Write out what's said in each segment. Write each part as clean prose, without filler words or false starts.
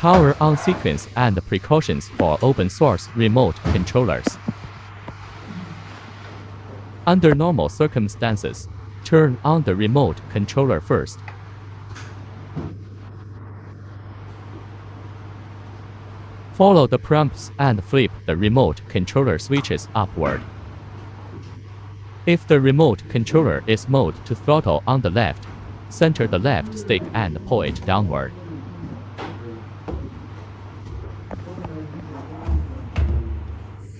Power on sequence and precautions for open source remote controllers. Under normal circumstances, turn on the remote controller first. Follow the prompts and flip the remote controller switches upward. If the remote controller is mode to throttle on the left, center the left stick and pull it downward.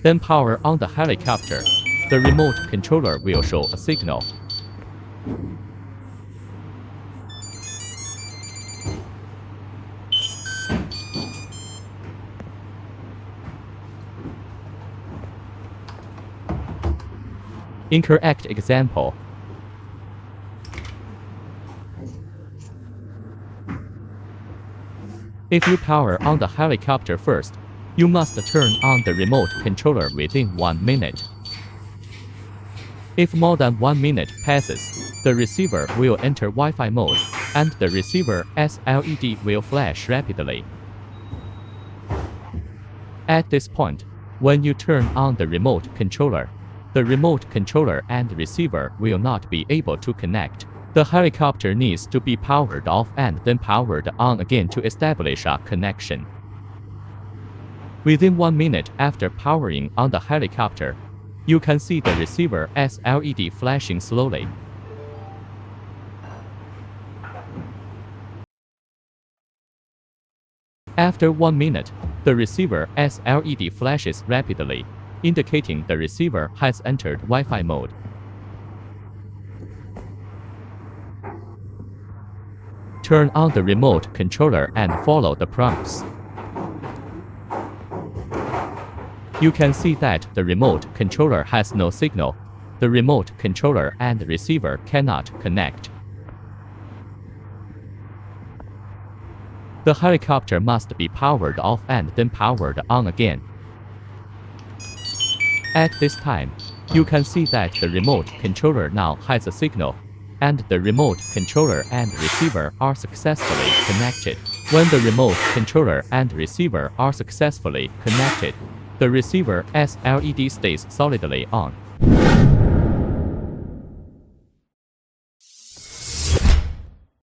Then power on the helicopter. The remote controller will show a signal. Incorrect example. If you power on the helicopter first, you must turn on the remote controller within 1 minute. If more than 1 minute passes, the receiver will enter Wi-Fi mode, and the receiver's LED will flash rapidly. At this point, when you turn on the remote controller, the remote controller and receiver will not be able to connect. The helicopter needs to be powered off and then powered on again to establish a connection. Within 1 minute after powering on the helicopter, you can see the receiver's LED flashing slowly. After 1 minute, the receiver's LED flashes rapidly, indicating the receiver has entered Wi-Fi mode. Turn on the remote controller and follow the prompts. You can see that the remote controller has no signal. The remote controller and receiver cannot connect. The helicopter must be powered off and then powered on again. At this time, you can see that the remote controller now has a signal, and the remote controller and receiver are successfully connected. When the remote controller and receiver are successfully connected, the receiver's LED stays solidly on.